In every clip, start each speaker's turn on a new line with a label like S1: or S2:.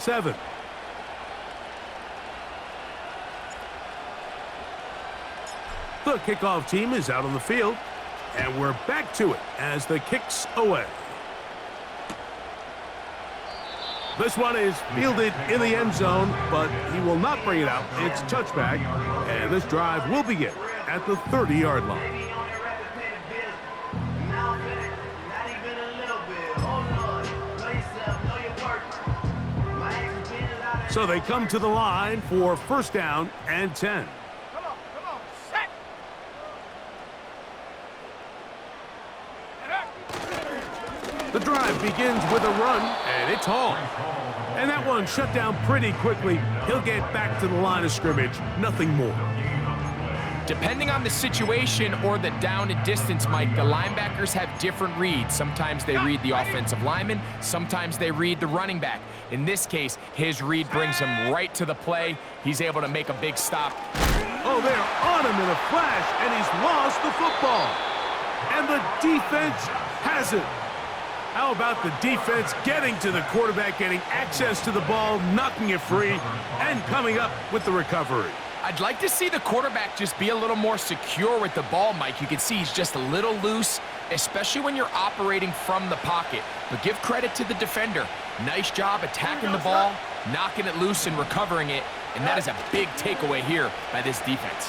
S1: 7. The kickoff team is out on the field, and we're back to it as the kick's away. This one is fielded in the end zone, but he will not bring it out. It's touchback, and this drive will begin at the 30-yard line. So they come to the line for first down and 10.
S2: Come on, set.
S1: The drive begins with a run, and it's hauled. And that one shut down pretty quickly. He'll get back to the line of scrimmage, nothing more.
S3: Depending on the situation or the down and distance, Mike, the linebackers have different reads. Sometimes they read the offensive lineman, sometimes they read the running back. In this case, his read brings him right to the play. He's able to make a big stop.
S1: Oh, they're on him in a flash, and he's lost the football. And the defense has it. How about the defense getting to the quarterback, getting access to the ball, knocking it free, and coming up with the recovery?
S3: I'd like to see the quarterback just be a little more secure with the ball, Mike. You can see he's just a little loose, especially when you're operating from the pocket. But give credit to the defender. Nice job attacking the ball, knocking it loose and recovering it, and that is a big takeaway here by this defense.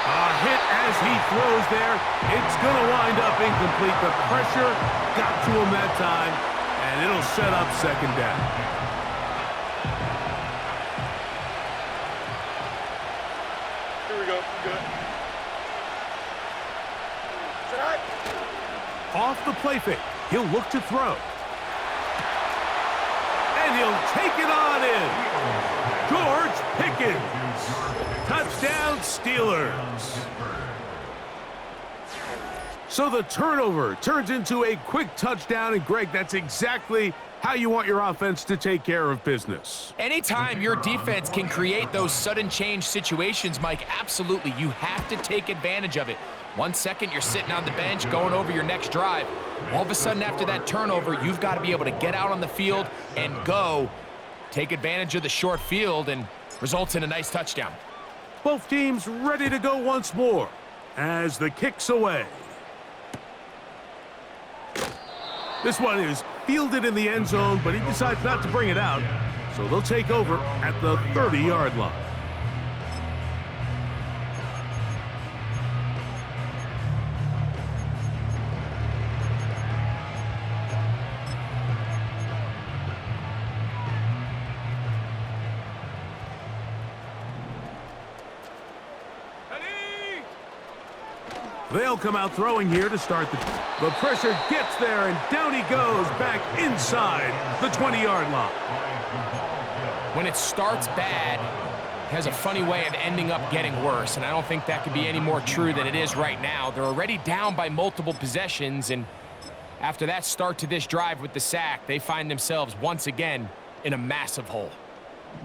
S1: A hit as he throws there. It's going to wind up incomplete. The pressure got to him that time, and it'll set up second down. Off the play fake, he'll look to throw. And he'll take it on in. George Pickens. Touchdown, Steelers. So the turnover turns into a quick touchdown, and Greg, that's exactly how you want your offense to take care of business.
S3: Anytime your defense can create those sudden change situations, Mike, absolutely, you have to take advantage of it. 1 second, you're sitting on the bench, going over your next drive. All of a sudden, after that turnover, you've got to be able to get out on the field and go. Take advantage of the short field, and results in a nice touchdown.
S1: Both teams ready to go once more as the kick's away. This one is fielded in the end zone, but he decides not to bring it out, so they'll take over at the 30-yard line. They'll come out throwing here to start the pressure gets there, and down he goes back inside the 20-yard line.
S3: When it starts bad, it has a funny way of ending up getting worse, and I don't think that could be any more true than it is right now. They're already down by multiple possessions, and after that start to this drive with the sack, they find themselves once again in a massive hole.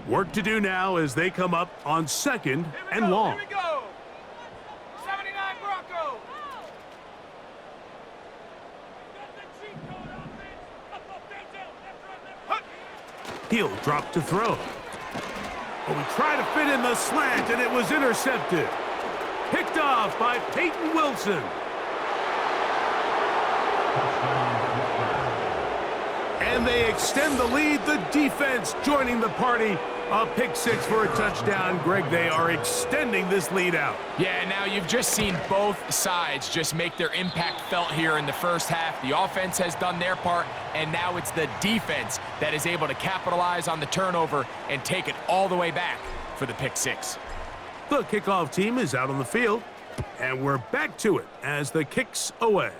S1: Work to do now as they come up on second and long.
S2: Here we go. 79 Broncos.
S1: He'll drop to throw. But we try to fit in the slant, and it was intercepted. Picked off by Peyton Wilson. And they extend the lead. The defense joining the party. A pick six for a touchdown. Greg, they are extending this lead out.
S3: Yeah, now you've just seen both sides just make their impact felt here in the first half. The offense has done their part, and now it's the defense that is able to capitalize on the turnover and take it all the way back for the pick six.
S1: The kickoff team is out on the field, and we're back to it as the kick's away.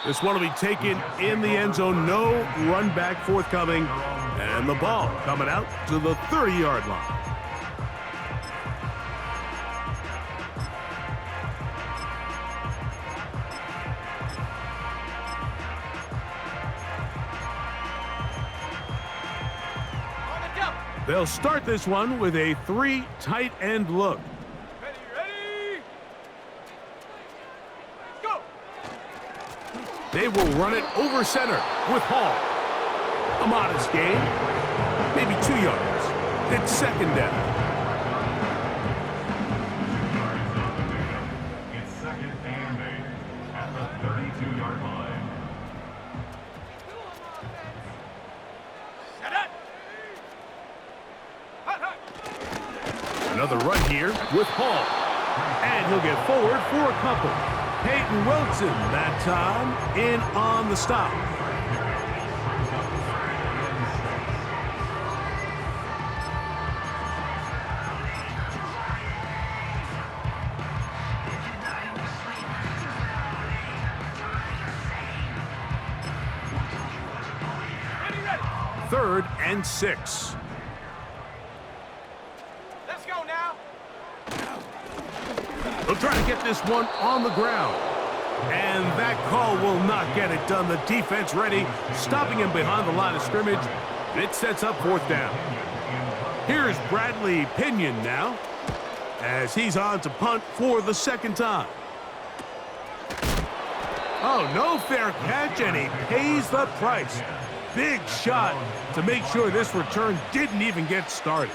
S1: This one will be taken in the end zone. No run back forthcoming. And the ball coming out to the 30-yard line. They'll start this one with a 3 tight end look.
S2: Ready? Go!
S1: They will run it over center with Hall. A modest gain, maybe 2 yards. It's second down.
S4: It's second and 8 at the 32-yard line.
S2: Set it. Hut, hut.
S1: Another run here with Hall. And he'll get forward for a couple. Peyton Wilson that time in on the stop.
S2: Ready, ready.
S1: 3rd and 6.
S2: Let's go now.
S1: They'll try to get this one on the ground. And that call will not get it done. The defense ready, stopping him behind the line of scrimmage. And it sets up 4th down. Here's Bradley Pinion now, as he's on to punt for the 2nd time. Oh, no fair catch, and he pays the price. Big shot to make sure this return didn't even get started.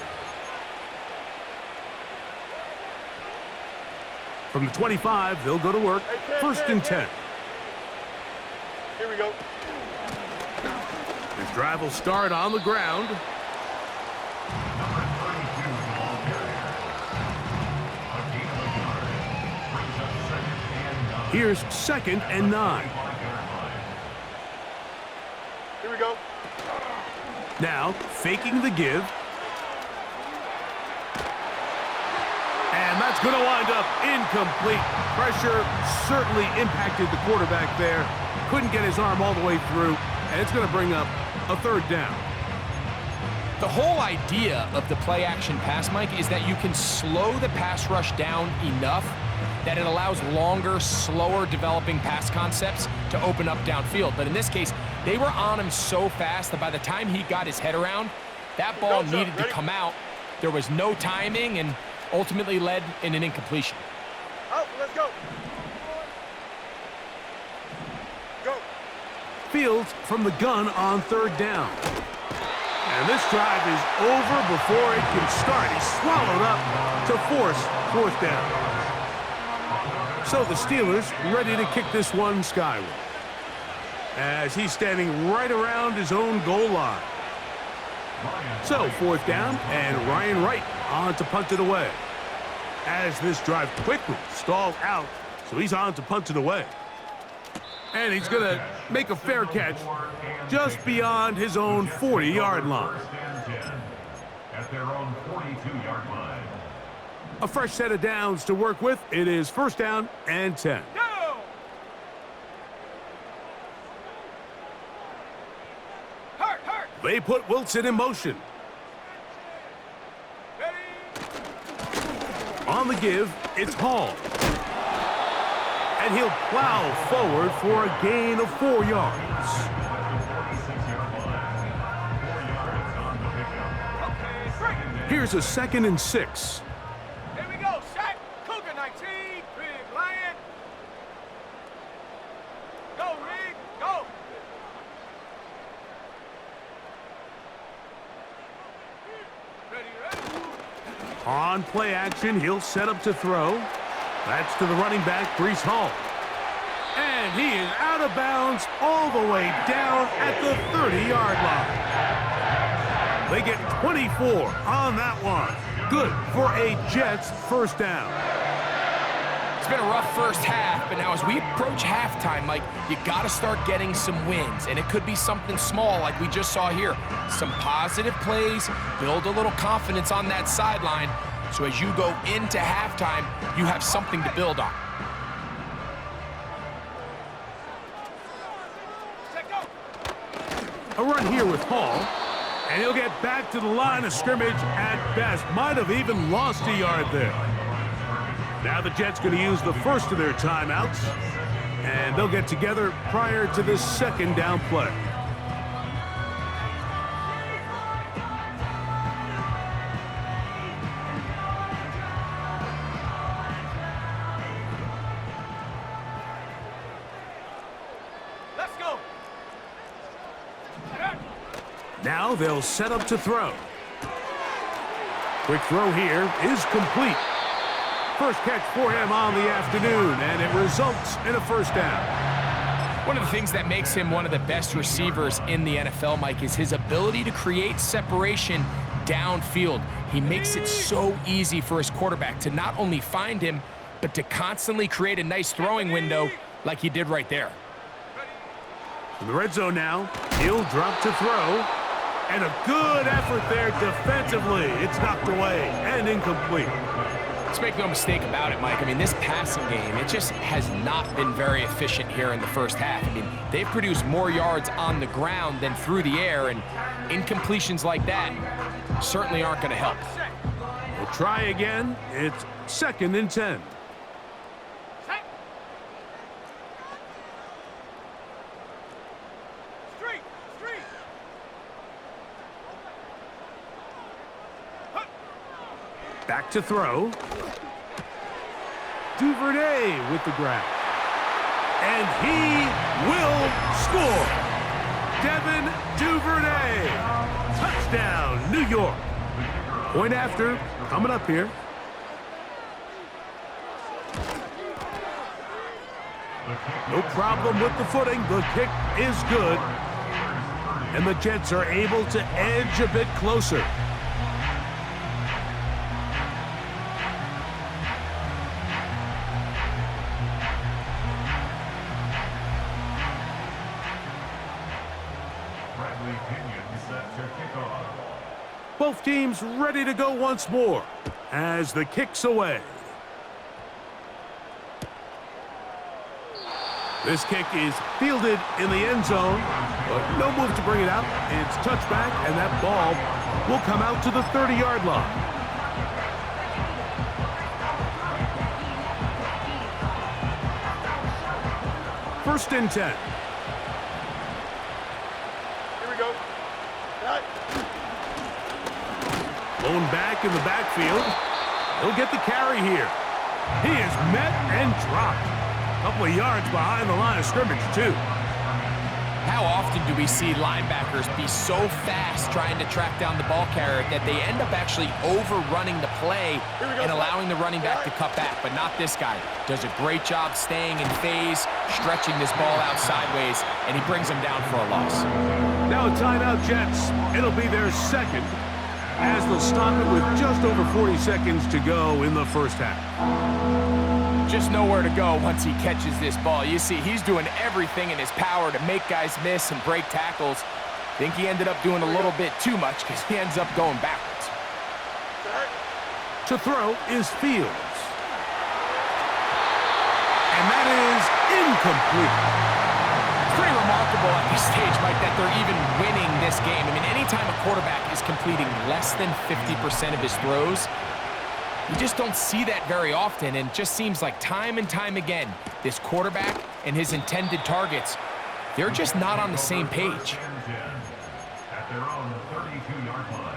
S1: From the 25, they'll go to work. 1st and 10.
S2: Here we go.
S1: This drive will start on the ground. Here's 2nd and 9.
S2: Here we go.
S1: Now, faking the give. And that's going to wind up incomplete. Pressure certainly impacted the quarterback there. Couldn't get his arm all the way through, and it's going to bring up a 3rd down.
S3: The whole idea of the play-action pass, Mike, is that you can slow the pass rush down enough that it allows longer, slower developing pass concepts to open up downfield. But in this case, they were on him so fast that by the time he got his head around, that ball needed to come out. There was no timing and ultimately led in an incompletion.
S2: Oh, let's go. Go.
S1: Fields from the gun on 3rd down. And this drive is over before it can start. He's swallowed up to force 4th down. So the Steelers ready to kick this one skyward, as he's standing right around his own goal line. So 4th down, and Ryan Wright on to punt it away, as this drive quickly stalled out, so he's on to punt it away. And he's going to make a fair catch just beyond his own 40-yard line.
S4: At their own 42-yard line.
S1: A fresh set of downs to work with. It is 1st down and 10.
S2: Go. Hurt, hurt.
S1: They put Wilson in motion.
S2: Ready.
S1: On the give, it's Hall. And he'll plow forward for a gain of 4 yards.
S2: Okay, break.
S1: Here's a 2nd and 6.
S2: Here we go. Set. Cougar 19. Big Lion. Go, Rig. Go. Ready, ready.
S1: On play action, he'll set up to throw. That's to the running back, Breece Hall. And he is out of bounds all the way down at the 30-yard line. They get 24 on that one. Good for a Jets 1st down.
S3: It's been a rough first half, but now as we approach halftime, Mike, you got to start getting some wins, and it could be something small like we just saw here. Some positive plays, build a little confidence on that sideline, so as you go into halftime, you have something to build on.
S2: Set, go.
S1: A run here with Hall, and he'll get back to the line of scrimmage at best. Might have even lost a yard there. Now the Jets going to use the first of their timeouts, and they'll get together prior to this 2nd down play.
S2: Let's
S1: Now they'll set up to throw. Quick throw here is complete. First catch for him on the afternoon, and it results in a first down.
S3: One of the things that makes him one of the best receivers in the NFL, Mike, is his ability to create separation downfield. He makes it so easy for his quarterback to not only find him, but to constantly create a nice throwing window like he did right there.
S1: In the red zone now, he'll drop to throw. And a good effort there defensively. It's knocked away and incomplete.
S3: Let's make no mistake about it, Mike. I mean, this passing game, it just has not been very efficient here in the first half. I mean, they've produced more yards on the ground than through the air, and incompletions like that certainly aren't going to help.
S1: We'll try again. It's 2nd and 10. Back to throw. Duvernay with the grab. And he will score. Devin Duvernay. Touchdown, New York. Point after, coming up here. No problem with the footing. The kick is good. And the Jets are able to edge a bit closer. Both teams ready to go once more as the kick's away. This kick is fielded in the end zone, but no move to bring it out. It's touchback, and that ball will come out to the 30-yard line. First and 10.
S2: Here we go. Cut.
S1: Blown back in the backfield. He'll get the carry here. He is met and dropped. A couple of yards behind the line of scrimmage, too.
S3: How often do we see linebackers be so fast trying to track down the ball carrier that they end up actually overrunning the play and allowing the running back to cut back? But not this guy. Does a great job staying in phase, stretching this ball out sideways, and he brings him down for a loss.
S1: Now a timeout, Jets. It'll be their second, as they'll stop it with just over 40 seconds to go in the first half.
S3: Just nowhere to go once he catches this ball. You see, he's doing everything in his power to make guys miss and break tackles. Think he ended up doing a little bit too much because he ends up going backwards.
S1: To throw is Fields. And that is incomplete.
S3: It's pretty remarkable at this stage, Mike, that they're even winning this game. I mean, anytime a quarterback is completing less than 50% of his throws, you just don't see that very often, and it just seems like time and time again, this quarterback and his intended targets, they're just not on the same page.
S4: At their own 32-yard line.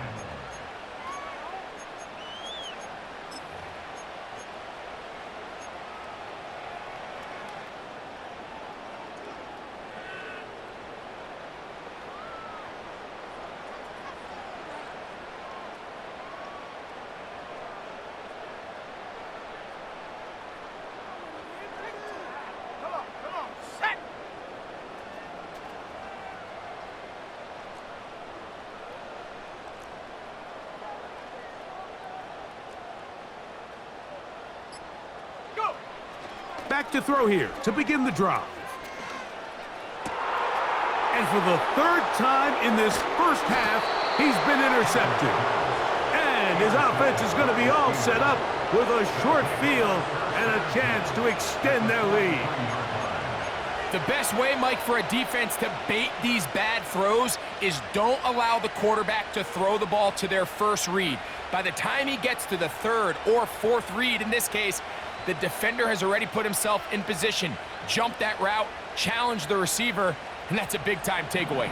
S1: Back to throw here to begin the drive. And for the third time in this first half, he's been intercepted. And his offense is going to be all set up with a short field and a chance to extend their lead.
S3: The best way, Mike, for a defense to bait these bad throws is don't allow the quarterback to throw the ball to their first read. By the time he gets to the third or fourth read, in this case, the defender has already put himself in position, jump that route, challenge the receiver, and that's a big-time takeaway.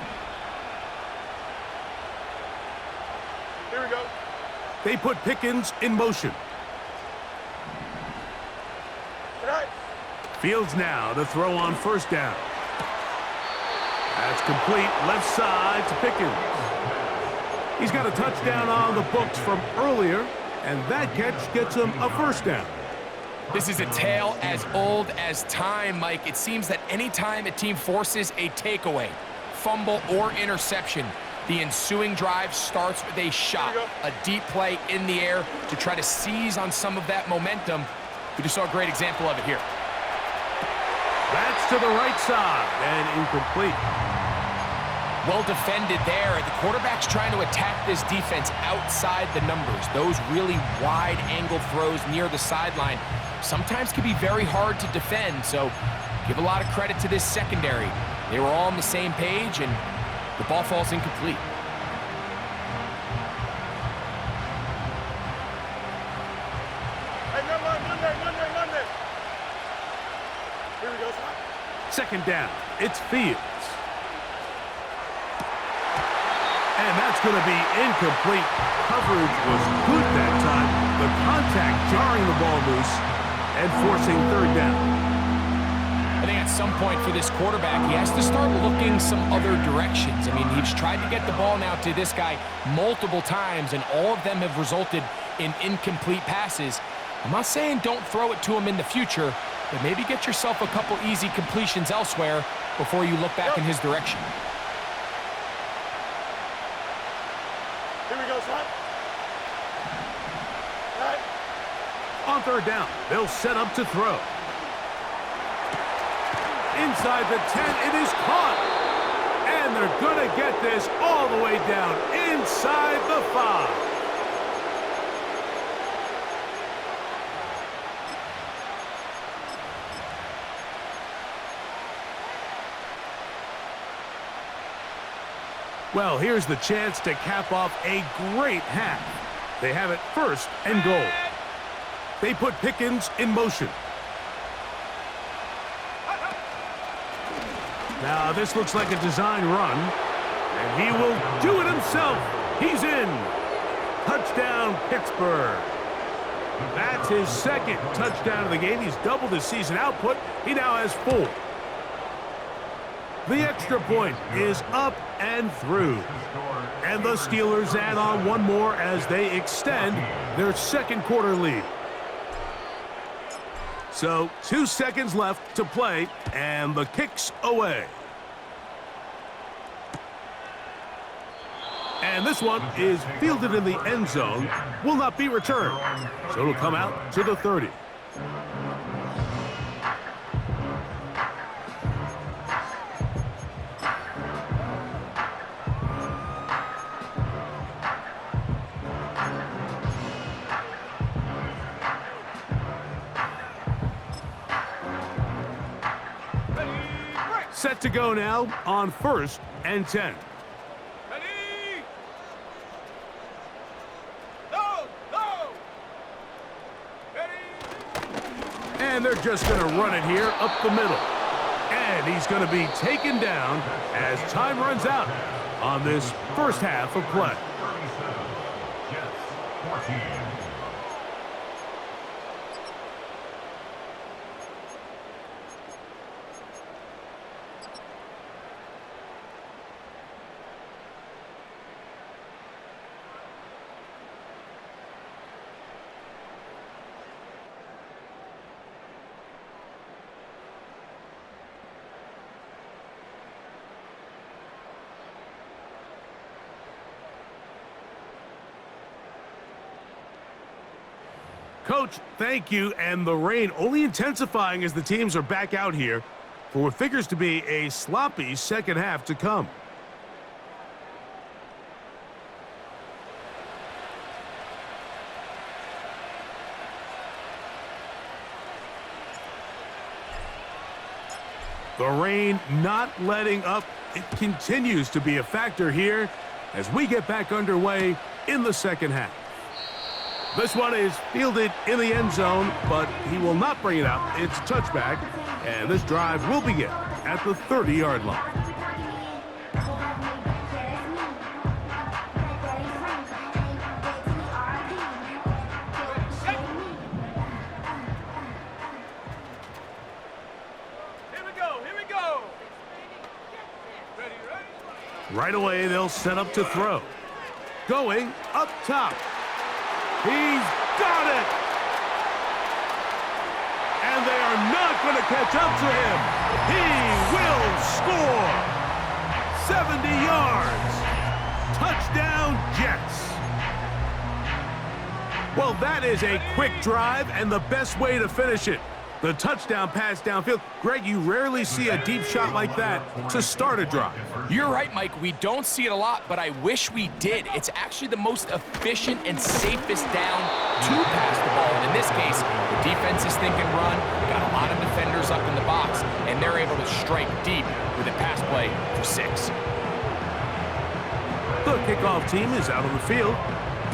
S2: Here we go.
S1: They put Pickens in motion. Fields now to throw on first down. That's complete left side to Pickens. He's got a touchdown on the books from earlier, and that catch gets him a first down.
S3: This is a tale as old as time, Mike. It seems that anytime a team forces a takeaway, fumble, or interception, the ensuing drive starts with a shot, a deep play in the air to try to seize on some of that momentum. We just saw a great example of it here.
S1: That's to the right side and incomplete.
S3: Well defended there. The quarterback's trying to attack this defense outside the numbers. Those really wide angle throws near the sideline sometimes can be very hard to defend, so give a lot of credit to this secondary. They were all on the same page, and the ball falls incomplete.
S2: Hey, Monday. Here we go, son.
S1: Second down. It's Fields. And that's going to be incomplete. Coverage was good that time. The contact jarring the ball loose and forcing third down.
S3: I think at some point for this quarterback, he has to start looking some other directions. I mean, he's tried to get the ball now to this guy multiple times, and all of them have resulted in incomplete passes. I'm not saying don't throw it to him in the future, but maybe get yourself a couple easy completions elsewhere before you look back in his direction.
S2: Here we go, son. All right.
S1: On third down, they'll set up to throw. Inside the 10, it is caught. And they're going to get this all the way down inside the 5. Well, here's the chance to cap off a great half. They have it first and goal. They put Pickens in motion. Now, this looks like a design run, and he will do it himself. He's in. Touchdown, Pittsburgh. That's his second touchdown of the game. He's doubled his season output. He now has 4. The extra point is up and through. And the Steelers add on one more as they extend their second quarter lead. So 2 seconds left to play, and the kick's away. And this one is fielded in the end zone, will not be returned. So it'll come out to the 30. Set to go now on 1st and 10.
S2: Ready? Go! Ready?
S1: And they're just going to run it here up the middle. And he's going to be taken down as time runs out on this first half of play.
S4: 37, Jets 14.
S1: Coach, thank you, and the rain only intensifying as the teams are back out here for what figures to be a sloppy second half to come. The rain not letting up. It continues to be a factor here as we get back underway in the second half. This one is fielded in the end zone, but he will not bring it out. It's a touchback, and this drive will begin at the 30-yard line.
S2: Here we go. Ready,
S1: Right away, they'll set up to throw. Going up top. He's got it! And they are not going to catch up to him. He will score! 70 yards. Touchdown, Jets. Well, that is a quick drive and the best way to finish it. The touchdown pass downfield. Greg, you rarely see a deep shot like that to start a drive.
S3: You're right, Mike. We don't see it a lot, but I wish we did. It's actually the most efficient and safest down to pass the ball. And in this case, the defense is thinking run, got a lot of defenders up in the box, and they're able to strike deep with a pass play for 6.
S1: The kickoff team is out on the field,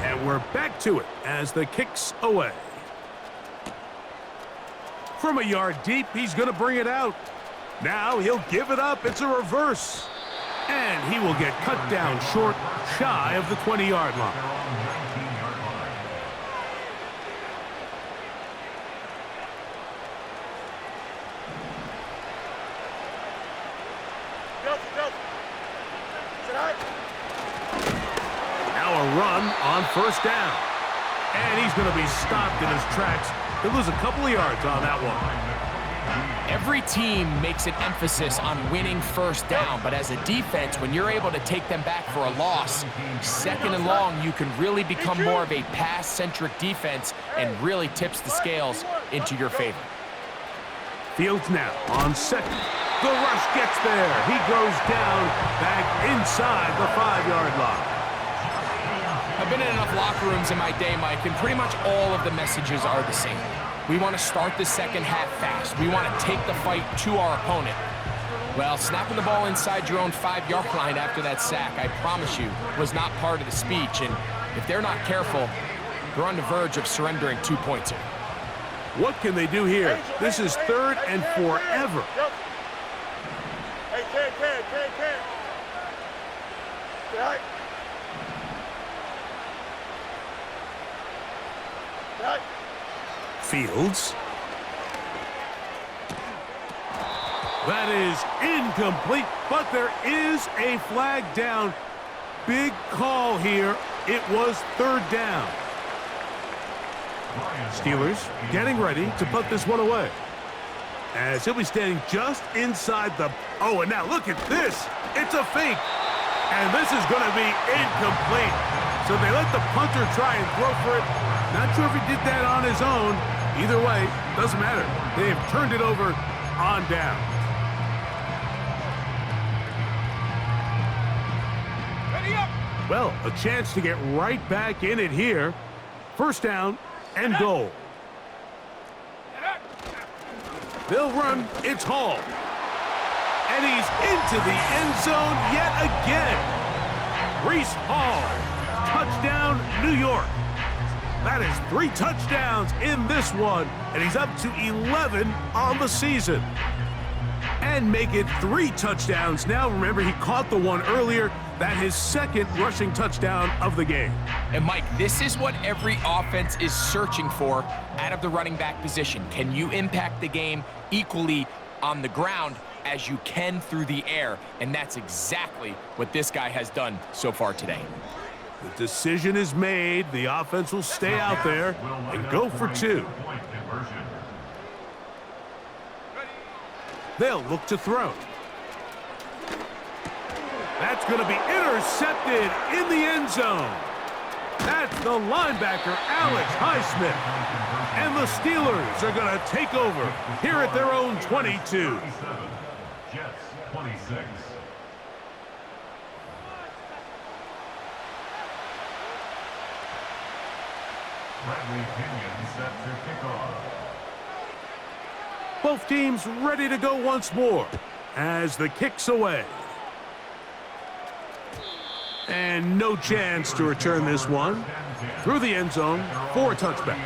S1: and we're back to it as the kick's away. From a yard deep, he's going to bring it out. Now he'll give it up. It's a reverse. And he will get cut down short, shy of the 20-yard line. Now a run on first down. And he's going to be stopped in his tracks. He'll lose a couple of yards on that one.
S3: Every team makes an emphasis on winning first down, but as a defense, when you're able to take them back for a loss, second and long, you can really become more of a pass-centric defense and really tips the scales into your favor.
S1: Fields now on second. The rush gets there. He goes down back inside the 5-yard line.
S3: I've been in enough locker rooms in my day, Mike, and pretty much all of the messages are the same. We want to start the second half fast. We want to take the fight to our opponent. Well, snapping the ball inside your own 5-yard line after that sack, I promise you, was not part of the speech. And if they're not careful, they're on the verge of surrendering 2 points here.
S1: What can they do here? This is 3rd and forever.
S2: Hey, Ken.
S1: Fields. That is incomplete, but there is a flag down. Big call here. It was 3rd down. Steelers getting ready to put this one away. As he'll be standing just inside the... Oh, and now look at this. It's a fake. And this is going to be incomplete. So they let the punter try and throw for it. Not sure if he did that on his own. Either way, doesn't matter. They have turned it over on down.
S2: Ready up.
S1: Well, a chance to get right back in it here. First down and goal. They'll run. It's Hall. And he's into the end zone yet again. Reese Hall. Touchdown, New York. That is 3 touchdowns in this one, and he's up to 11 on the season. And make it 3 touchdowns now. Remember, he caught the one earlier. That his 2nd rushing touchdown of the game.
S3: And Mike, this is what every offense is searching for out of the running back position. Can you impact the game equally on the ground as you can through the air? And that's exactly what this guy has done so far today.
S1: The decision is made. The offense will stay out there and go for 2. They'll look to throw. That's going to be intercepted in the end zone. That's the linebacker, Alex Highsmith. And the Steelers are going to take over here at their own 22.
S4: Jets 26. Bradley Pinion set to kick off.
S1: Both teams ready to go once more as the kick's away. And no chance to return this one. Through the end zone for a touchback.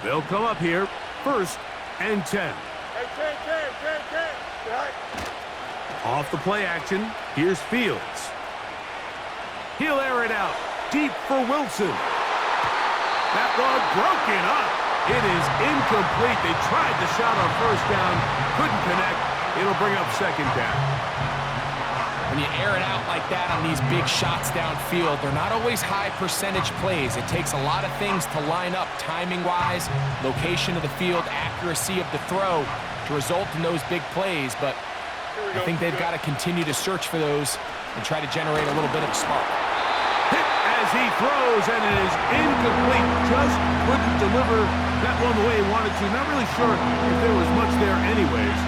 S1: They'll come up here, 1st and 10.
S2: Hey, Ken.
S1: Off the play action, here's Fields. He'll air it out, deep for Wilson. That ball broken up. It is incomplete. They tried the shot on first down, couldn't connect. It'll bring up second down.
S3: When you air it out like that on these big shots downfield, they're not always high percentage plays. It takes a lot of things to line up timing-wise, location of the field, accuracy of the throw to result in those big plays. But I think they've got to continue to search for those and try to generate a little bit of a spark.
S1: Hit as he throws, and it is incomplete. Just couldn't deliver that one the way he wanted to. Not really sure if there was much there anyways.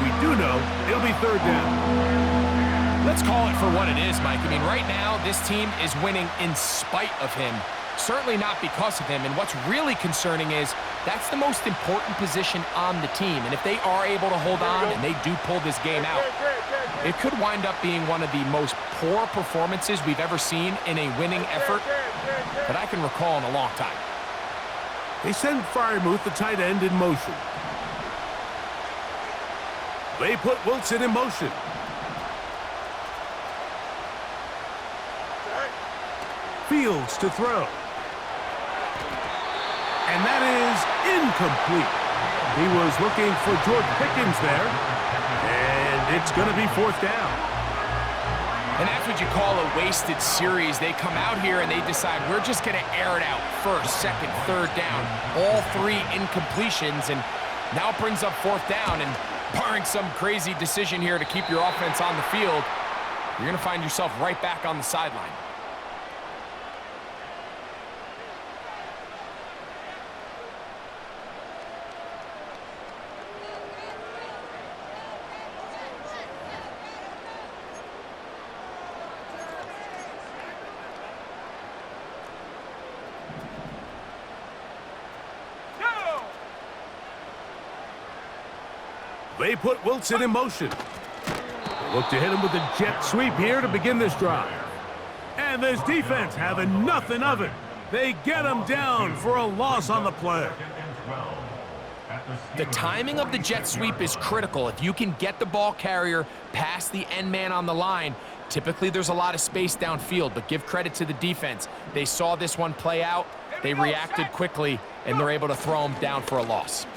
S1: We do know it'll be third down.
S3: Let's call it for what it is, Mike. I mean, right now, this team is winning in spite of him. Certainly not because of him. And what's really concerning is that's the most important position on the team. And if they are able to hold on and they do pull this game out, it could wind up being one of the most poor performances we've ever seen in a winning effort that I can recall in a long time.
S1: They send Freiermuth, the tight end, in motion. They put Wilson in motion. Fields to throw. And that is incomplete. He was looking for George Pickens there. And it's going to be fourth down.
S3: And that's what you call a wasted series. They come out here and they decide we're just going to air it out first, second, third down. All three incompletions, and now it brings up fourth down. And barring some crazy decision here to keep your offense on the field, you're going to find yourself right back on the sideline.
S1: They put Wilson in motion. They look to hit him with a jet sweep here to begin this drive. And this defense having nothing of it. They get him down for a loss on the play.
S3: The timing of the jet sweep is critical. If you can get the ball carrier past the end man on the line, typically there's a lot of space downfield, but give credit to the defense. They saw this one play out, they reacted quickly, and they're able to throw him down for a loss.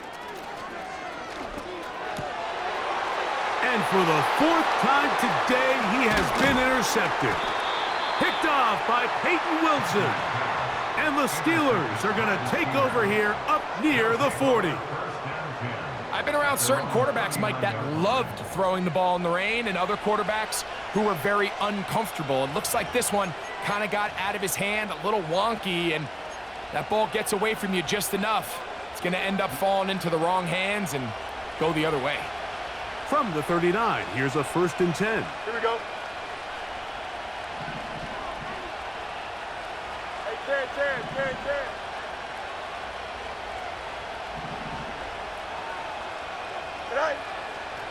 S1: And for the fourth time today, he has been intercepted. Picked off by Peyton Wilson. And the Steelers are going to take over here up near the 40.
S3: I've been around certain quarterbacks, Mike, that loved throwing the ball in the rain, and other quarterbacks who were very uncomfortable. It looks like this one kind of got out of his hand, a little wonky, and that ball gets away from you just enough. It's going to end up falling into the wrong hands and go the other way.
S1: From the 39, here's a 1st and 10.
S2: Here we go. Hey,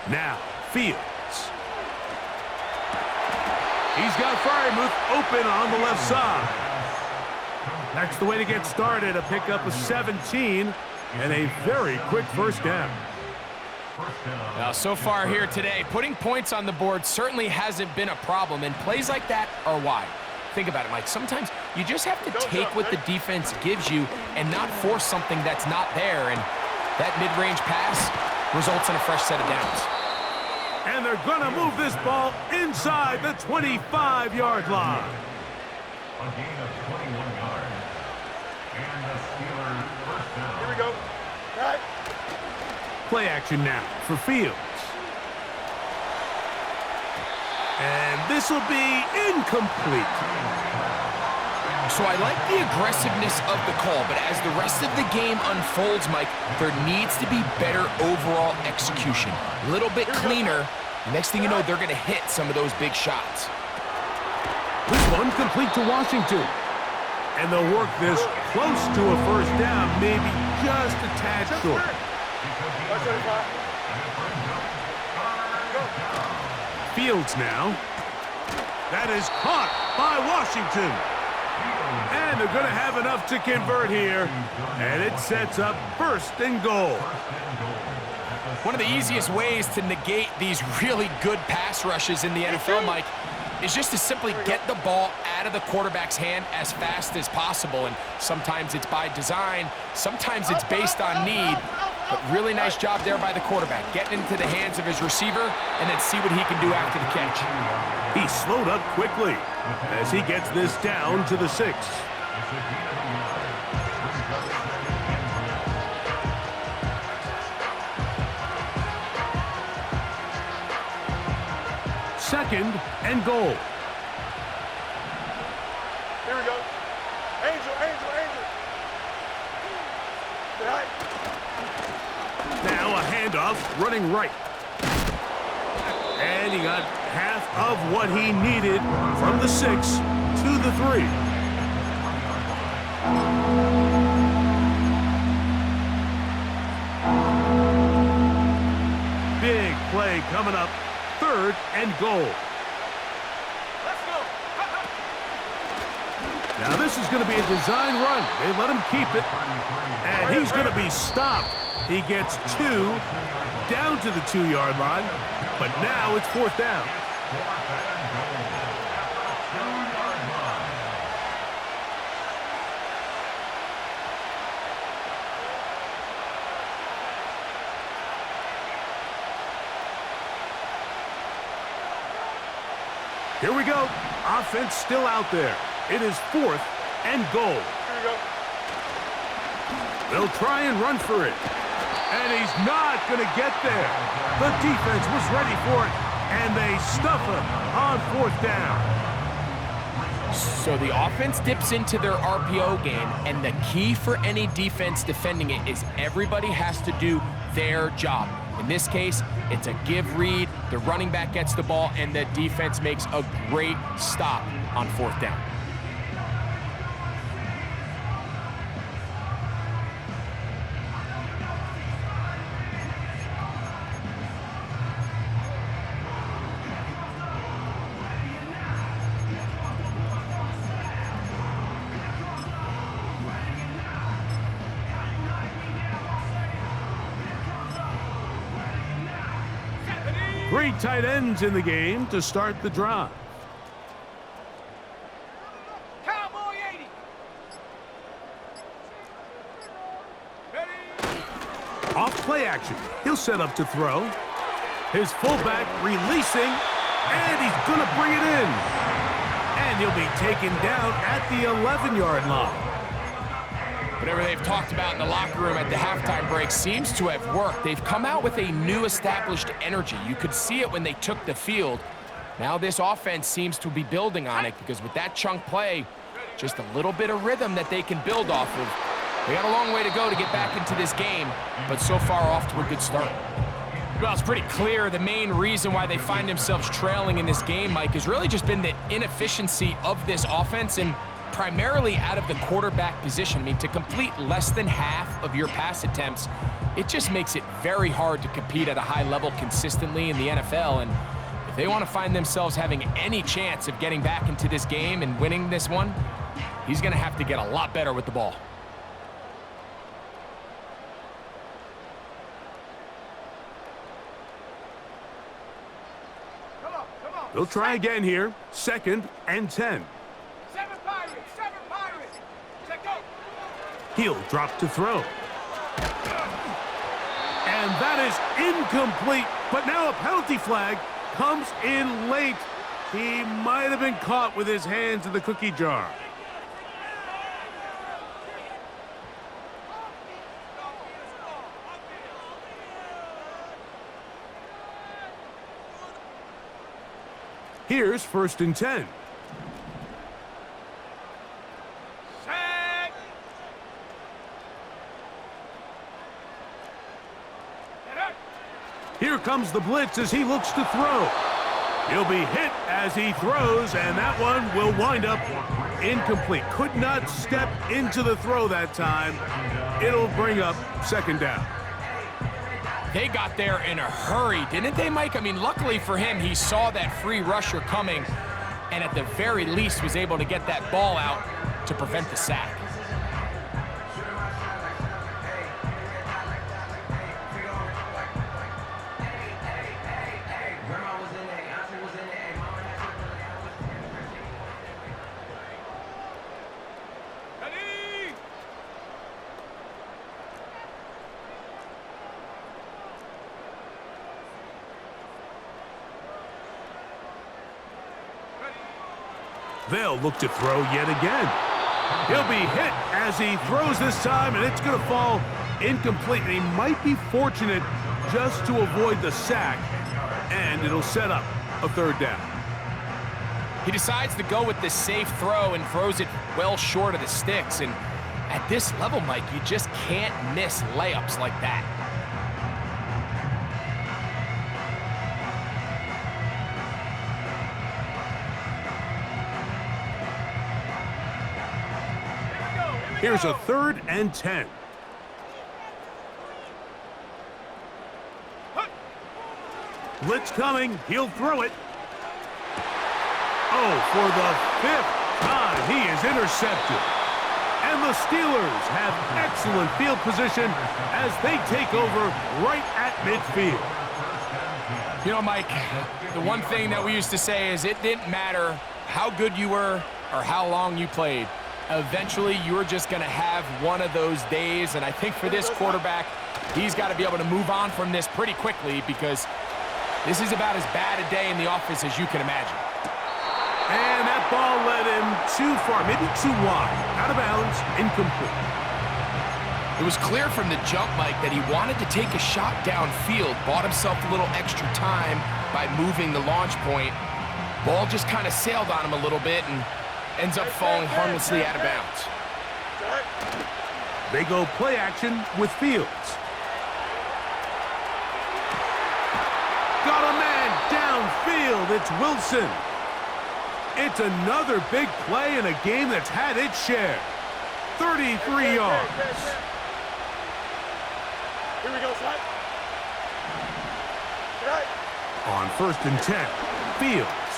S2: 10.
S1: Now, Fields. He's got Freiermuth open on the left side. That's the way to get started, a pickup of 17 and a very quick first down.
S3: Now, so far here today, putting points on the board certainly hasn't been a problem, and plays like that are why. Think about it, Mike. Sometimes you just have to take what the defense gives you and not force something that's not there, and that mid-range pass results in a fresh set of downs.
S1: And they're going to move this ball inside the 25-yard line.
S4: A gain of 21 yards. And the Steelers first down.
S2: Here we go. Right.
S1: Play action now for Fields. And this will be incomplete.
S3: So I like the aggressiveness of the call, but as the rest of the game unfolds, Mike, there needs to be better overall execution. A little bit cleaner. Next thing you know, they're going to hit some of those big shots.
S1: This one complete to Washington. And they'll work this close to a first down, maybe just a tad short. Fields now. That is caught by Washington. And they're going to have enough to convert here. And it sets up 1st and goal.
S3: One of the easiest ways to negate these really good pass rushes in the NFL, Mike, is just to simply get the ball out of the quarterback's hand as fast as possible. And sometimes it's by design, sometimes it's based on need. But really nice job there by the quarterback, getting into the hands of his receiver and then see what he can do after the catch.
S1: He slowed up quickly as he gets this down to the 6. Second and goal.
S2: Here we go. Angel, Angel, Angel. Say hi.
S1: Now a handoff running right. And he got half of what he needed from the 6 to the 3. Big play coming up. Third and goal.
S2: Let's go.
S1: Now this is going to be a design run. They let him keep it. And he's going to be stopped. He gets 2 down to the 2-yard line. But now it's 4th down. Here we go. Offense still out there. It is 4th and goal.
S2: Here we go.
S1: They'll try and run for it. And he's not going to get there. The defense was ready for it, and they stuff him on 4th down.
S3: So the offense dips into their RPO game, and the key for any defense defending it is everybody has to do their job. In this case, it's a give read, the running back gets the ball, and the defense makes a great stop on 4th down.
S1: Three tight ends in the game to start the drive.
S2: Cowboy 80. Ready.
S1: Off play action. He'll set up to throw. His fullback releasing, and he's going to bring it in. And he'll be taken down at the 11-yard line.
S3: Whatever they've talked about in the locker room at the halftime break seems to have worked. They've come out with a new established energy. You could see it when they took the field. Now this offense seems to be building on it because with that chunk play, just a little bit of rhythm that they can build off of. They got a long way to go to get back into this game, but so far off to a good start. Well, it's pretty clear the main reason why they find themselves trailing in this game, Mike, has really just been the inefficiency of this offense and primarily out of the quarterback position. I mean, to complete less than half of your pass attempts, it just makes it very hard to compete at a high level consistently in the NFL. And if they want to find themselves having any chance of getting back into this game and winning this one, he's going to have to get a lot better with the ball.
S2: Come on, come on.
S1: They'll try again here. 2nd and 10.
S2: 7 Pirates, 7 Pirates. Check go.
S1: He'll drop to throw. And that is incomplete. But now a penalty flag comes in late. He might have been caught with his hands in the cookie jar. Here's 1st and 10.
S2: Sack.
S1: Here comes the blitz as he looks to throw. He'll be hit as he throws, and that one will wind up incomplete. Could not step into the throw that time. It'll bring up 2nd down.
S3: They got there in a hurry, didn't they, Mike? I mean, luckily for him, he saw that free rusher coming and at the very least was able to get that ball out to prevent the sack.
S1: They'll look to throw yet again. He'll be hit as he throws this time, and it's going to fall incomplete. And he might be fortunate just to avoid the sack, and it'll set up a third down.
S3: He decides to go with the safe throw and throws it well short of the sticks. And at this level, Mike, you just can't miss layups like that.
S1: Here's a 3rd and 10. Blitz coming. He'll throw it. Oh, for the 5th time, he is intercepted. And the Steelers have excellent field position as they take over right at midfield.
S3: You know, Mike, the one thing that we used to say is it didn't matter how good you were or how long you played. Eventually, you're just going to have one of those days, and I think for this quarterback, he's got to be able to move on from this pretty quickly because this is about as bad a day in the office as you can imagine.
S1: And that ball led him too far, maybe too wide. Out of bounds, incomplete.
S3: It was clear from the jump, Mike, that he wanted to take a shot downfield, bought himself a little extra time by moving the launch point. Ball just kind of sailed on him a little bit and ends up falling harmlessly out of bounds.
S1: They go play action with Fields. Got a man downfield. It's Wilson. It's another big play in a game that's had its share. 33 yards.
S2: Here we go, son. Right.
S1: On 1st and 10, Fields.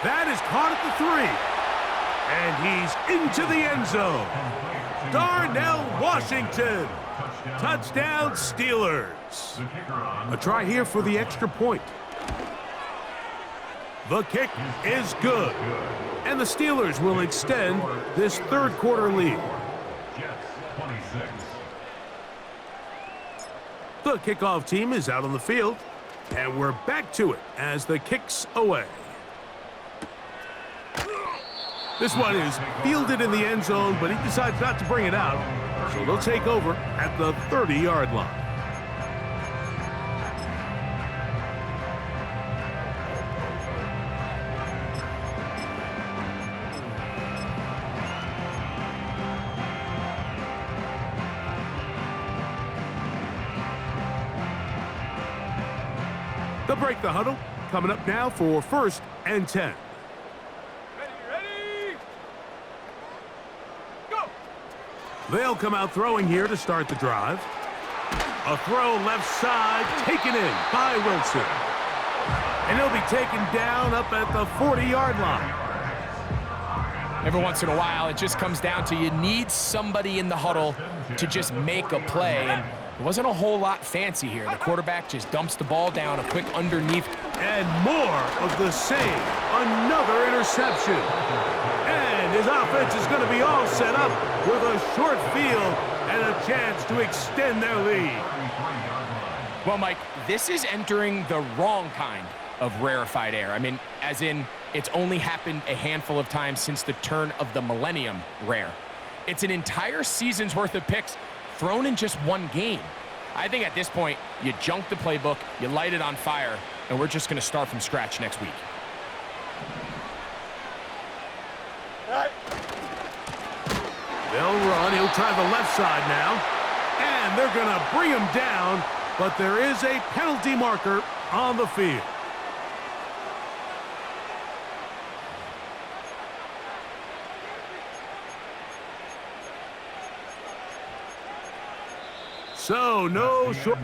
S1: That is caught at the 3. And he's into the end zone. Darnell Washington. Touchdown, Steelers. A try here for the extra point. The kick is good. And the Steelers will extend this 3rd quarter lead. The kickoff team is out on the field. And we're back to it as the kick's away. This one is fielded in the end zone, but he decides not to bring it out. So they'll take over at the 30-yard line. They'll break the huddle. Coming up now for 1st and 10. They'll come out throwing here to start the drive. A throw left side, taken in by Wilson. And he'll be taken down up at the 40-yard line.
S3: Every once in a while, it just comes down to you need somebody in the huddle to just make a play. And it wasn't a whole lot fancy here. The quarterback just dumps the ball down, a quick underneath.
S1: And more of the same. Another interception. And his offense is going to be all set up with a short field and a chance to extend their lead.
S3: Well, Mike, this is entering the wrong kind of rarefied air. I mean, as in, it's only happened a handful of times since the turn of the millennium rare. It's an entire season's worth of picks thrown in just one game. I think at this point, you junk the playbook, you light it on fire, and we're just going to start from scratch next week.
S1: They'll run. He'll try the left side now. And they're going to bring him down, but there is a penalty marker on the field. So, no short.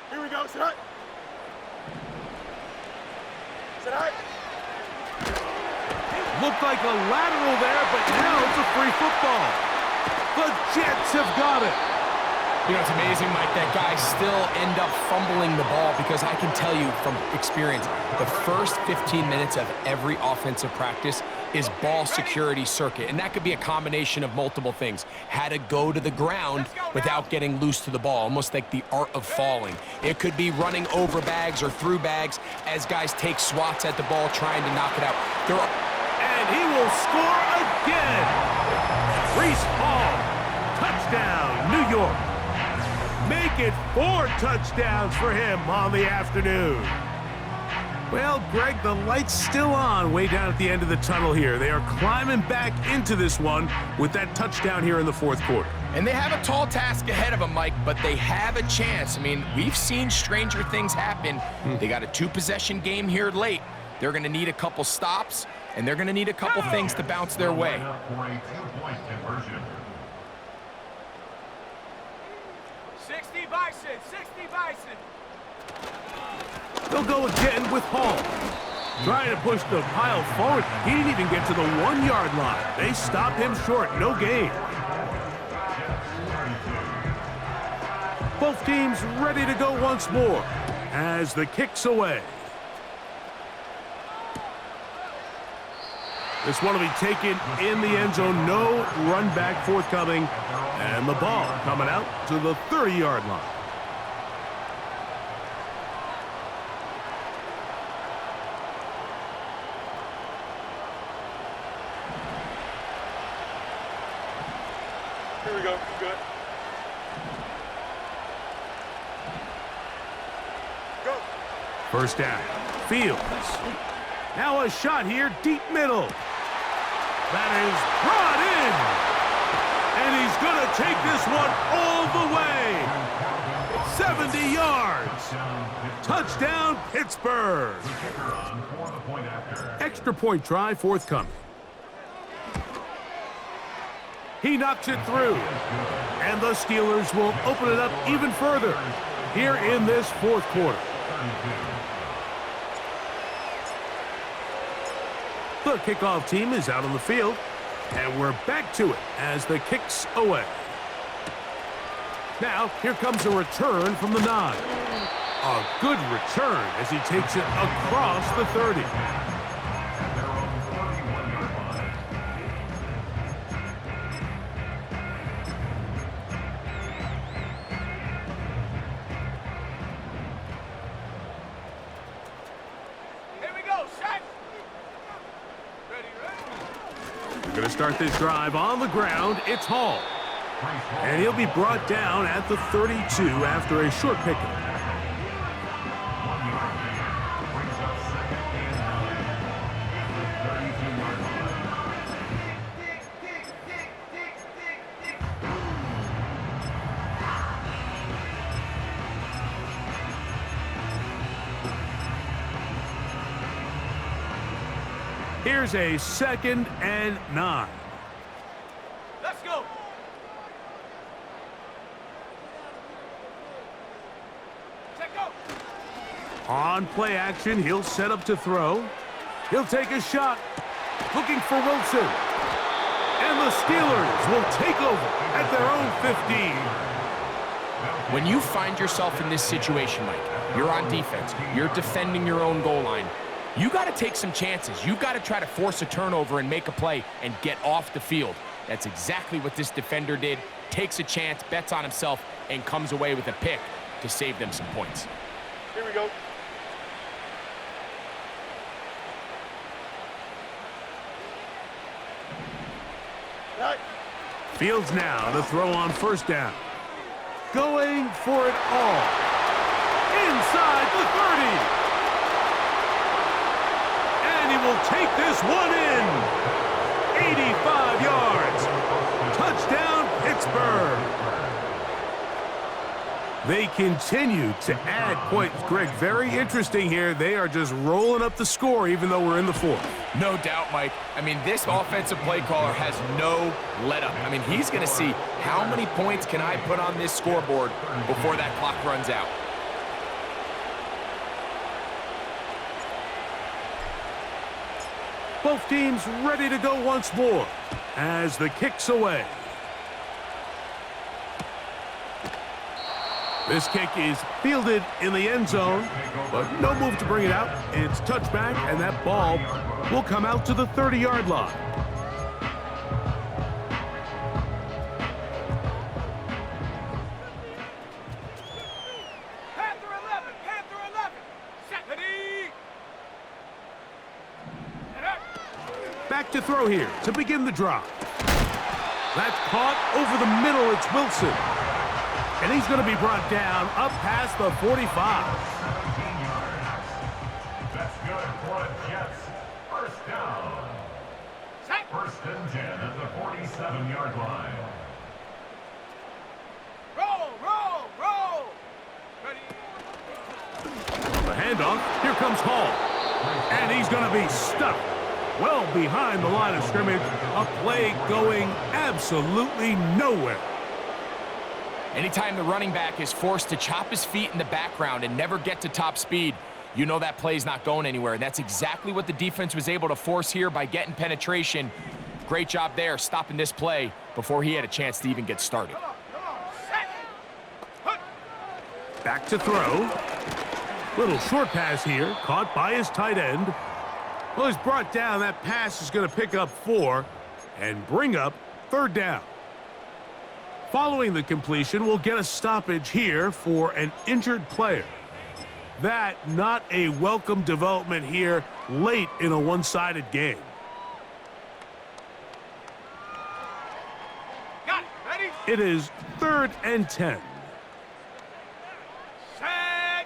S2: Here we go, son.
S1: Looked like a lateral there, but now it's a free football. The Jets have got it.
S3: You know, it's amazing, Mike, that guys still end up fumbling the ball because I can tell you from experience, the first 15 minutes of every offensive practice is ball security circuit, and that could be a combination of multiple things. How to go to the ground without getting loose to the ball, almost like the art of falling. It could be running over bags or through bags as guys take swats at the ball trying to knock it out.
S1: And he will score again. Reese Hall, touchdown, New York. Make it 4 touchdowns for him on the afternoon. Well, Greg, the light's still on way down at the end of the tunnel here. They are climbing back into this one with that touchdown here in the fourth quarter.
S3: And they have a tall task ahead of them, Mike, but they have a chance. I mean, we've seen stranger things happen. They got a 2-possession game here late. They're going to need a couple stops, and they're going to need a couple things to bounce their way.
S2: 60 Bison, 60 Bison.
S1: They'll go again with Hall. Trying to push the pile forward. He didn't even get to the 1-yard line. They stopped him short. No gain. Both teams ready to go once more as the kick's away. This one will be taken in the end zone. No run back forthcoming. And the ball coming out to the 30-yard line.
S2: Here we go. Good. Go.
S1: First down. Fields. Now a shot here, deep middle. That is brought in. And he's going to take this one all the way. 70 yards. Touchdown, Pittsburgh. Extra point try forthcoming. He knocks it through. And the Steelers will open it up even further here in this fourth quarter. The kickoff team is out on the field, and we're back to it as the kick's away. Now, here comes a return from the 9. A good return as he takes it across the 30. Going to start this drive on the ground. It's Hall. And he'll be brought down at the 32 after a short pickup. Here's a 2nd and 9.
S2: Let's go. Check go.
S1: On play action, he'll set up to throw. He'll take a shot. Looking for Wilson. And the Steelers will take over at their own 15.
S3: When you find yourself in this situation, Mike, you're on defense, you're defending your own goal line, you got to take some chances. You got to try to force a turnover and make a play and get off the field. That's exactly what this defender did. Takes a chance, bets on himself, and comes away with a pick to save them some points.
S2: Here we go. Right.
S1: Fields now to throw on first down. Going for it all. Inside the 30. And he will take this one in. 85 yards. Touchdown, Pittsburgh. They continue to add points. Greg, very interesting here. They are just rolling up the score even though we're in the fourth.
S3: No doubt, Mike. I mean, this offensive play caller has no let-up. I mean, he's going to see how many points can I put on this scoreboard before that clock runs out.
S1: Both teams ready to go once more as the kick's away. This kick is fielded in the end zone, but no move to bring it out. It's touchback, and that ball will come out to the 30-yard line.
S2: Panther 11, Panther 11. Set. Ready. And up.
S1: Back to throw here to begin the drive. That's caught over the middle. It's Wilson. And he's going to be brought down up past the 45.
S4: 17 yards. That's good for the Jets. First down.
S2: Set.
S4: First and 10 at the 47-yard line.
S2: Roll, roll, roll. Ready.
S1: The handoff. Here comes Hall. And he's going to be stuck well behind the line of scrimmage. A play going absolutely nowhere.
S3: Anytime the running back is forced to chop his feet in the background and never get to top speed, you know that play's not going anywhere. And that's exactly what the defense was able to force here by getting penetration. Great job there, stopping this play before he had a chance to even get started.
S2: Come on. Set. Hut.
S1: Back to throw. Little short pass here, caught by his tight end. Well, he's brought down. That pass is going to pick up 4 and bring up 3rd down. Following the completion, we'll get a stoppage here for an injured player. That not a welcome development here late in a one-sided game.
S2: Got it. Ready.
S1: It is 3rd and 10.
S2: Set.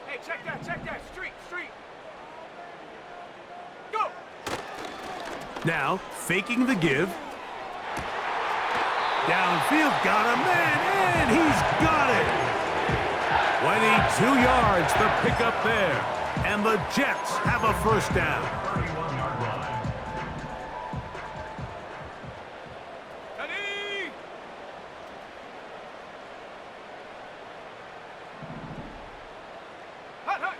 S2: Hey, check that, street. Go.
S1: Now, faking the give. Downfield, got him, man, and he's got it. 22 yards, the pickup there. And the Jets have a first down.
S4: 31-yard line.
S2: Ready. Hut.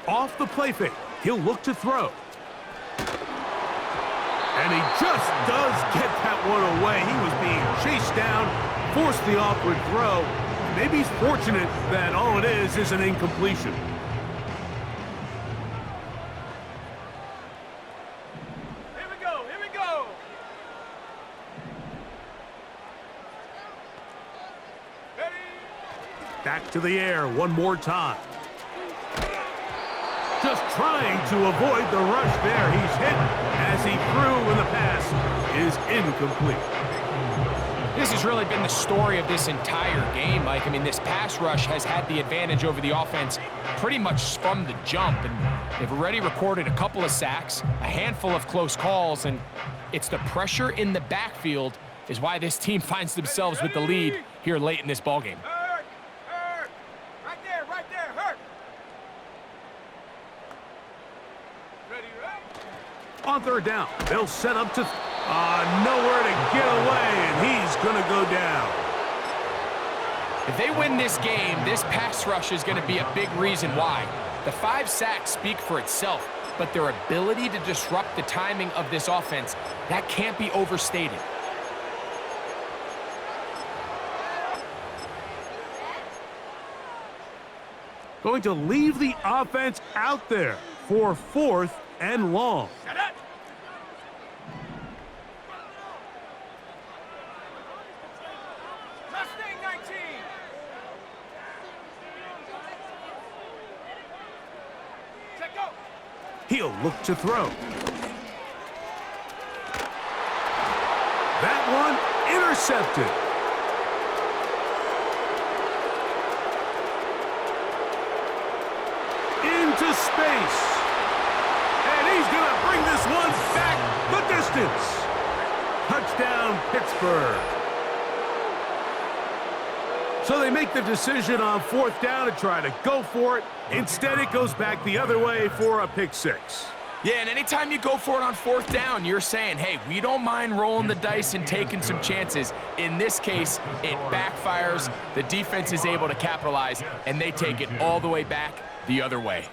S1: Off the play fake, he'll look to throw. And he just does get that one away. He was being chased down, forced the awkward throw. Maybe he's fortunate that all it is an incompletion.
S2: Here we go. Ready.
S1: Back to the air one more time. Just trying to avoid the rush there. He's hit as he threw, and the pass is incomplete.
S3: This has really been the story of this entire game, Mike. I mean, this pass rush has had the advantage over the offense pretty much from the jump, and they've already recorded a couple of sacks, a handful of close calls, and it's the pressure in the backfield is why this team finds themselves with the lead here late in this ballgame.
S2: Hurt. Right there. Hurt. Ready.
S1: On 3rd down, they'll set up to nowhere to get away, and he's going to go down.
S3: If they win this game, this pass rush is going to be a big reason why. The 5 sacks speak for itself, but their ability to disrupt the timing of this offense, that can't be overstated.
S1: Going to leave the offense out there for 4th and long.
S2: Set up. Mustang 19. Check go.
S1: He'll look to throw. That one intercepted. Into space. And he's going to bring this one back the distance. Touchdown, Pittsburgh. So they make the decision on 4th down to try to go for it. Instead, it goes back the other way for a pick 6.
S3: Yeah, and anytime you go for it on 4th down, you're saying, hey, we don't mind rolling the dice and taking some chances. In this case, it backfires. The defense is able to capitalize, and they take it all the way back the other way.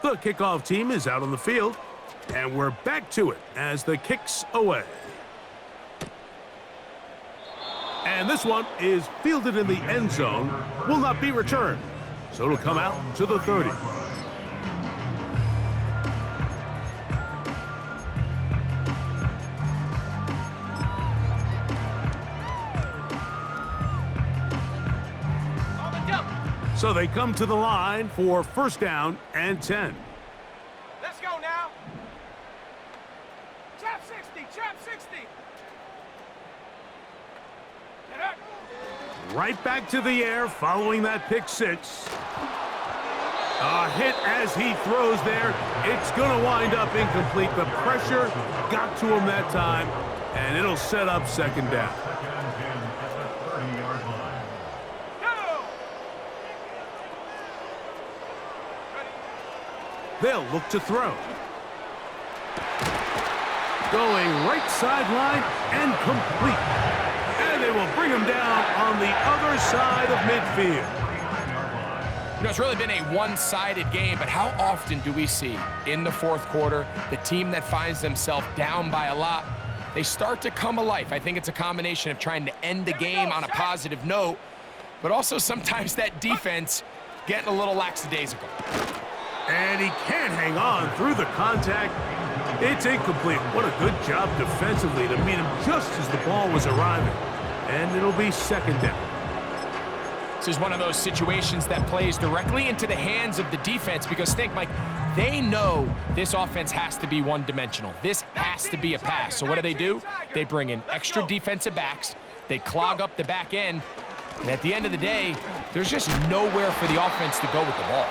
S1: The kickoff team is out on the field, and we're back to it as the kick's away. And this one is fielded in the end zone, will not be returned. So it'll come out to the 30. So they come to the line for 1st down and 10.
S2: Let's go now. Trap 60, trap 60. Get up.
S1: Right back to the air following that pick 6. A hit as he throws there. It's going to wind up incomplete. The pressure got to him that time, and it'll set up 2nd down. They'll look to throw. Going right sideline and complete. And they will bring him down on the other side of midfield.
S3: You know, it's really been a one-sided game, but how often do we see in the 4th quarter the team that finds themselves down by a lot, they start to come alive? I think it's a combination of trying to end the game on a positive note, but also sometimes that defense getting a little lackadaisical.
S1: And he can't hang on through the contact. It's incomplete. What a good job defensively to meet him just as the ball was arriving. And it'll be 2nd down.
S3: This is one of those situations that plays directly into the hands of the defense because think, Mike, they know this offense has to be one-dimensional. This has to be a pass. So what do? They bring in extra defensive backs. They clog up the back end. And at the end of the day, there's just nowhere for the offense to go with the ball.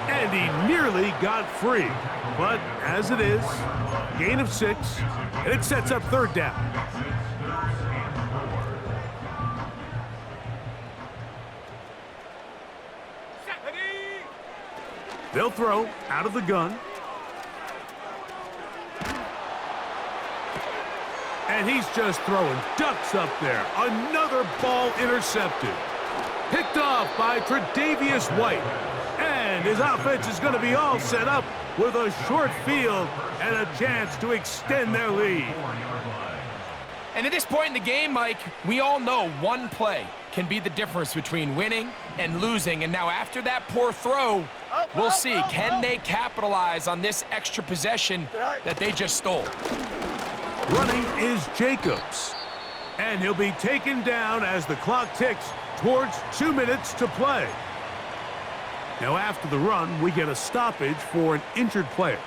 S1: And he nearly got free. But as it is, gain of 6, and it sets up 3rd down. They'll throw out of the gun. And he's just throwing ducks up there. Another ball intercepted. Picked off by Tre'Davious White. And his offense is going to be all set up with a short field and a chance to extend their lead.
S3: And at this point in the game, Mike, we all know one play can be the difference between winning and losing. And now after that poor throw, we'll see, can they capitalize on this extra possession that they just stole?
S1: Running is Jacobs. And he'll be taken down as the clock ticks towards 2 minutes to play. Now after the run, we get a stoppage for an injured player.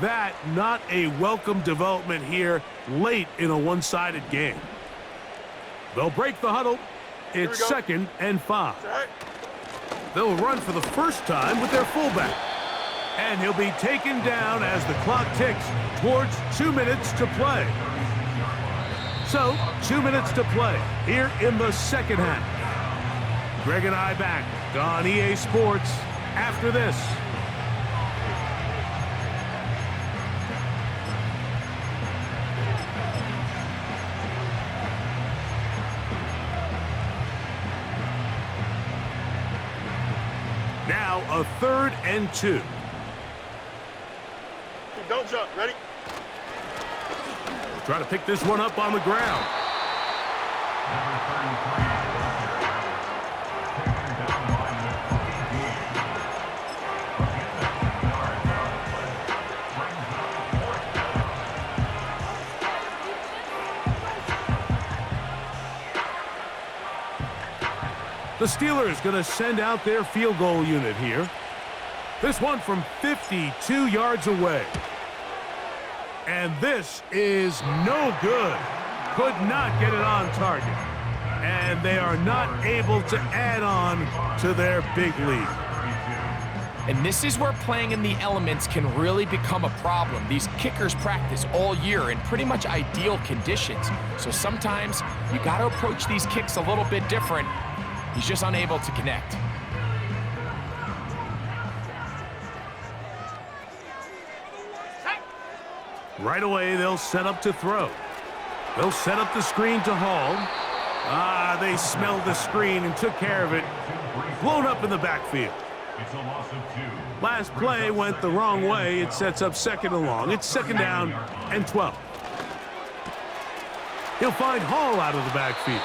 S1: That not a welcome development here late in a one-sided game. They'll break the huddle. It's 2nd and 5. They'll run for the first time with their fullback. And he'll be taken down as the clock ticks towards 2 minutes to play. So, 2 minutes to play here in the 2nd half. Greg and I back on EA Sports after this. Now a 3rd and 2.
S2: Don't jump. Ready?
S1: Try to pick this one up on the ground. The Steelers going to send out their field goal unit here. This one from 52 yards away. And this is no good. Could not get it on target. And they are not able to add on to their big lead.
S3: And this is where playing in the elements can really become a problem. These kickers practice all year in pretty much ideal conditions. So sometimes you got to approach these kicks a little bit different. He's just unable to connect.
S1: Right away, they'll set up to throw. They'll set up the screen to Hall. They smelled the screen and took care of it. Blown up in the backfield.
S4: It's a loss of 2.
S1: Last play went the wrong way. It sets up 2nd and long. It's 2nd down and 12. He'll find Hall out of the backfield.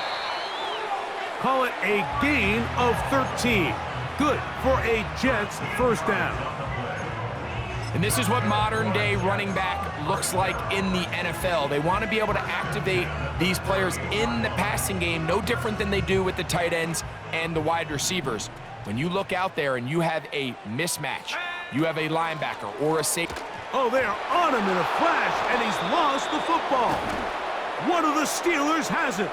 S1: Call it a gain of 13. Good for a Jets first down.
S3: And this is what modern-day running back looks like in the NFL. They want to be able to activate these players in the passing game, no different than they do with the tight ends and the wide receivers. When you look out there and you have a mismatch, you have a linebacker or a safety.
S1: Oh, they're on him in a flash, and he's lost the football. One of the Steelers has it.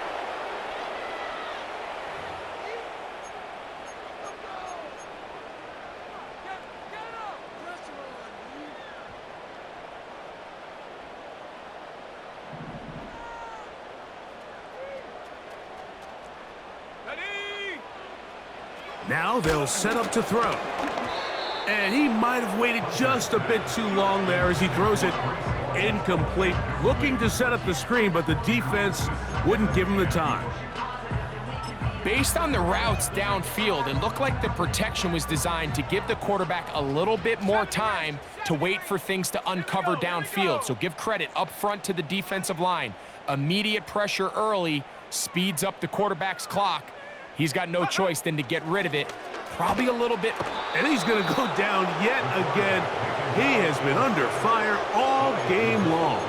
S1: Now they'll set up to throw. And he might have waited just a bit too long there as he throws it incomplete. Looking to set up the screen, but the defense wouldn't give him the time.
S3: Based on the routes downfield, it looked like the protection was designed to give the quarterback a little bit more time to wait for things to uncover downfield. So give credit up front to the defensive line. Immediate pressure early speeds up the quarterback's clock. He's got no choice than to get rid of it. Probably a little bit.
S1: And he's going to go down yet again. He has been under fire all game long.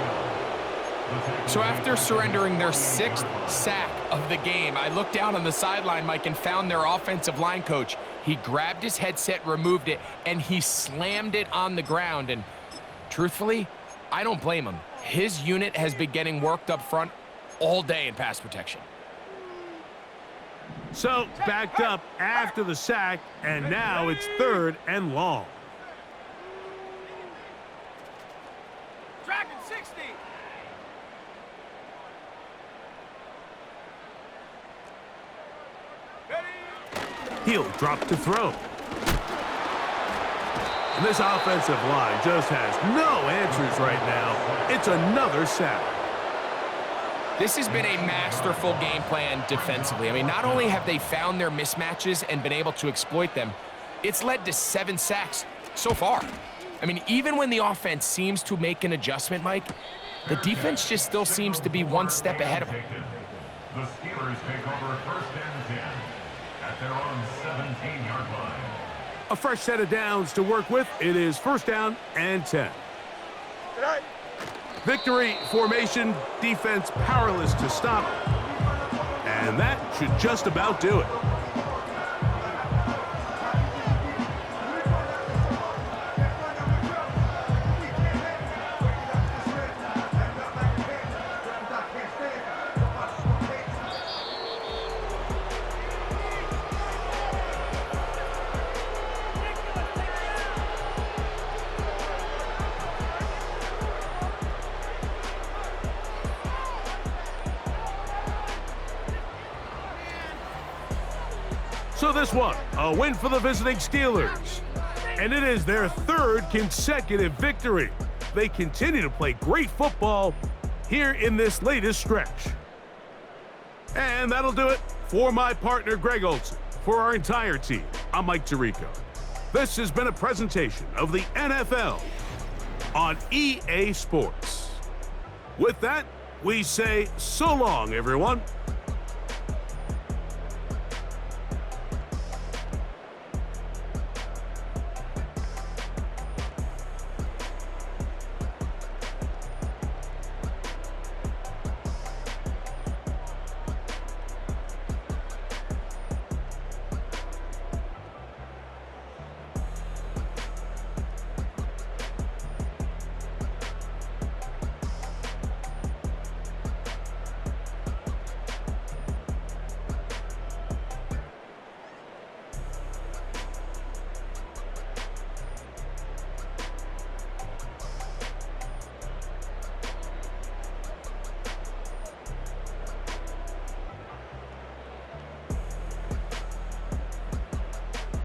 S3: So after surrendering their 6th sack of the game, I looked down on the sideline, Mike, and found their offensive line coach. He grabbed his headset, removed it, and he slammed it on the ground. And truthfully, I don't blame him. His unit has been getting worked up front all day in pass protection.
S1: So backed up after the sack, and now it's 3rd and long.
S2: Dragon 60.
S1: He'll drop to throw. And this offensive line just has no answers right now. It's another sack.
S3: This has been a masterful game plan defensively. I mean, not only have they found their mismatches and been able to exploit them, it's led to 7 sacks so far. I mean, even when the offense seems to make an adjustment, Mike, the defense just still seems to be one step ahead of them.
S4: The Steelers take over 1st and 10 at their own 17-yard line.
S1: A fresh set of downs to work with. It is 1st down and 10. Victory formation, defense powerless to stop. And that should just about do it. So this one, a win for the visiting Steelers. And it is their 3rd consecutive victory. They continue to play great football here in this latest stretch. And that'll do it for my partner, Greg Olson. For our entire team, I'm Mike Tirico. This has been a presentation of the NFL on EA Sports. With that, we say so long, everyone.